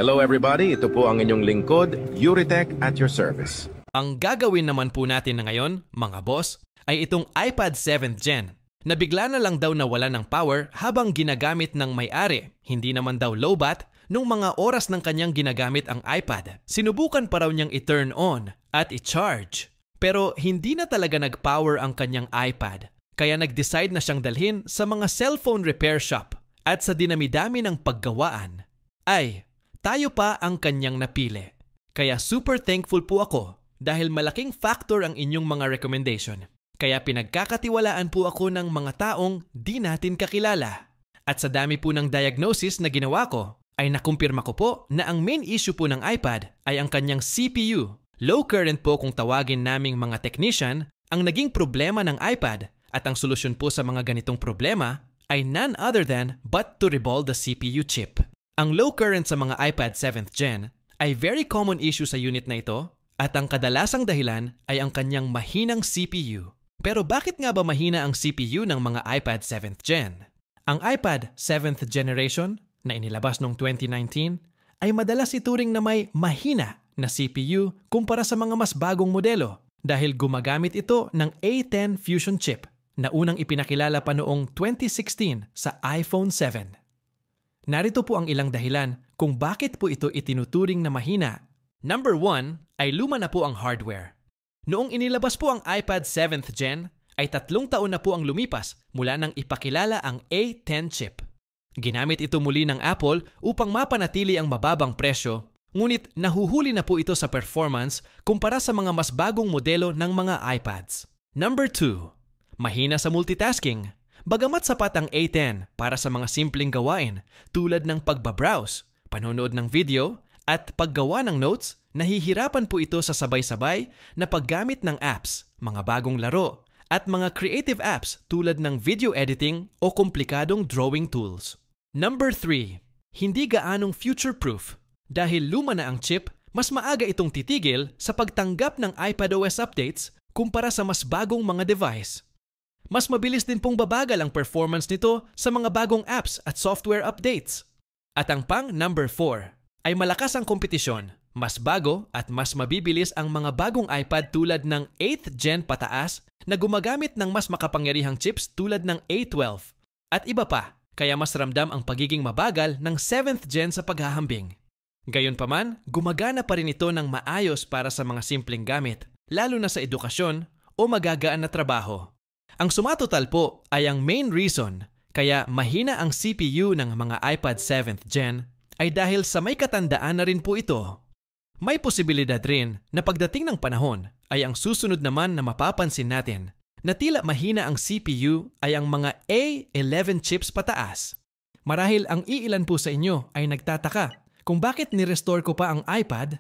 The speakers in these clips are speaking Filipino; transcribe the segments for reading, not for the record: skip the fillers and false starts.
Hello everybody, ito po ang inyong lingkod, Yuritech at your service. Ang gagawin naman po natin na ngayon, mga boss, ay itong iPad 7th Gen na bigla na lang daw nawala ng power habang ginagamit ng may-ari. Hindi naman daw lowbat nung mga oras ng kanyang ginagamit ang iPad. Sinubukan pa raw niyang i-turn on at i-charge. Pero hindi na talaga nag-power ang kanyang iPad. Kaya nag-decide na siyang dalhin sa mga cellphone repair shop. At sa dinami-dami ng paggawaan, ay tayo pa ang kanyang napili. Kaya super thankful po ako dahil malaking factor ang inyong mga recommendation. Kaya pinagkakatiwalaan po ako ng mga taong di natin kakilala. At sa dami po ng diagnosis na ginawa ko, ay nakumpirma ko po na ang main issue po ng iPad ay ang kanyang CPU. Low current po kung tawagin naming mga technician ang naging problema ng iPad at ang solusyon po sa mga ganitong problema ay none other than but to reball the CPU chip. Ang low current sa mga iPad 7th Gen ay very common issue sa unit na ito at ang kadalasang dahilan ay ang kanyang mahinang CPU. Pero bakit nga ba mahina ang CPU ng mga iPad 7th Gen? Ang iPad 7th Generation na inilabas noong 2019 ay madalas ituring na may mahina na CPU kumpara sa mga mas bagong modelo dahil gumagamit ito ng A10 Fusion chip na unang ipinakilala pa noong 2016 sa iPhone 7. Narito po ang ilang dahilan kung bakit po ito itinuturing na mahina. Number 1 ay luma na po ang hardware. Noong inilabas po ang iPad 7th Gen ay 3 taon na po ang lumipas mula nang ipakilala ang A10 chip. Ginamit ito muli ng Apple upang mapanatili ang mababang presyo, ngunit nahuhuli na po ito sa performance kumpara sa mga mas bagong modelo ng mga iPads. Number 2. Mahina sa multitasking. Bagamat sapat ang A10 para sa mga simpleng gawain tulad ng pagbabrowse, panonood ng video, at paggawa ng notes, nahihirapan po ito sa sabay-sabay na paggamit ng apps, mga bagong laro, at mga creative apps tulad ng video editing o komplikadong drawing tools. Number 3. Hindi gaanong future-proof. Dahil luma na ang chip, mas maaga itong titigil sa pagtanggap ng iPadOS updates kumpara sa mas bagong mga device. Mas mabilis din pong babagal ang performance nito sa mga bagong apps at software updates. At ang number 4 ay malakas ang kompetisyon. Mas bago at mas mabibilis ang mga bagong iPad tulad ng 8th Gen pataas na gumagamit ng mas makapangyarihang chips tulad ng A12. At iba pa, kaya mas ramdam ang pagiging mabagal ng 7th Gen sa paghahambing. Gayunpaman, gumagana pa rin ito ng maayos para sa mga simpleng gamit, lalo na sa edukasyon o magagaan na trabaho. Ang sumatotal po ay ang main reason kaya mahina ang CPU ng mga iPad 7th Gen ay dahil sa may katandaan na rin po ito. May posibilidad rin na pagdating ng panahon ay ang susunod naman na mapapansin natin na tila mahina ang CPU ay ang mga A11 chips pataas. Marahil ang iilan po sa inyo ay nagtataka kung bakit ni-restore ko pa ang iPad.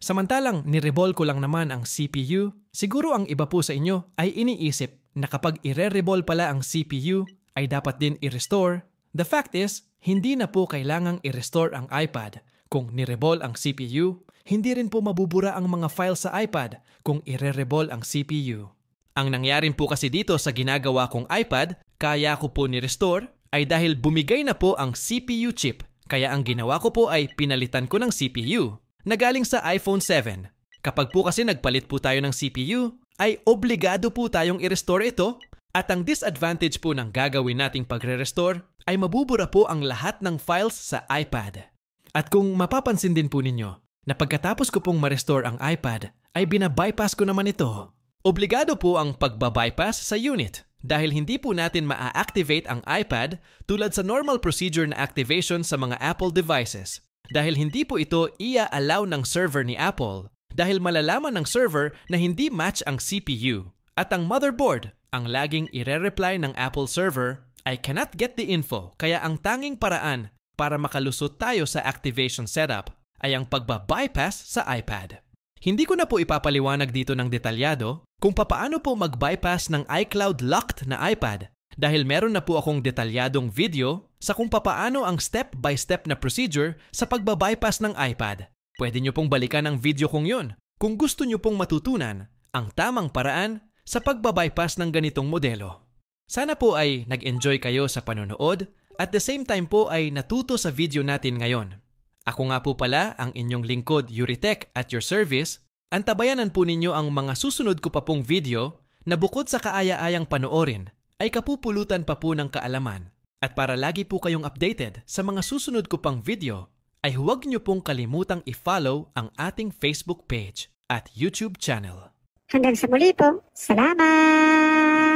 Samantalang ni-reball ko lang naman ang CPU, siguro ang iba po sa inyo ay iniisip na kapag i-reball pala ang CPU ay dapat din i-restore. The fact is, hindi na po kailangang i-restore ang iPad. Kung ni-reball ang CPU, hindi rin po mabubura ang mga files sa iPad kung i-reball ang CPU. Ang nangyari po kasi dito sa ginagawa kong iPad, kaya ko po ni-restore, ay dahil bumigay na po ang CPU chip. Kaya ang ginawa ko po ay pinalitan ko ng CPU na galing sa iPhone 7. Kapag po kasi nagpalit po tayo ng CPU, ay obligado po tayong i-restore ito at ang disadvantage po ng gagawin nating pagre-restore ay mabubura po ang lahat ng files sa iPad. At kung mapapansin din po ninyo na pagkatapos ko pong ma-restore ang iPad ay binabypass ko naman ito. Obligado po ang pagbabypass sa unit dahil hindi po natin ma-activate ang iPad tulad sa normal procedure na activation sa mga Apple devices dahil hindi po ito ia-allow ng server ni Apple. Dahil malalaman ng server na hindi match ang CPU at ang motherboard, ang laging ire-reply ng Apple server ay cannot get the info kaya ang tanging paraan para makalusot tayo sa activation setup ay ang pagbabypass sa iPad. Hindi ko na po ipapaliwanag dito ng detalyado kung papaano po mag-bypass ng iCloud locked na iPad dahil meron na po akong detalyadong video sa kung papaano ang step-by-step na procedure sa pagbabypass ng iPad. Pwede nyo pong balikan ang video kong yun kung gusto nyo pong matutunan ang tamang paraan sa pagbabypass ng ganitong modelo. Sana po ay nag-enjoy kayo sa panonood at the same time po ay natuto sa video natin ngayon. Ako nga po pala ang inyong lingkod Yuritech at your service. Antabayanan po ninyo ang mga susunod ko pa pong video na bukod sa kaaya-ayang panoorin ay kapupulutan pa po ng kaalaman. At para lagi po kayong updated sa mga susunod ko pang video, ay huwag niyo pong kalimutang i-follow ang ating Facebook page at YouTube channel. Hanggang sa muli po. Salamat!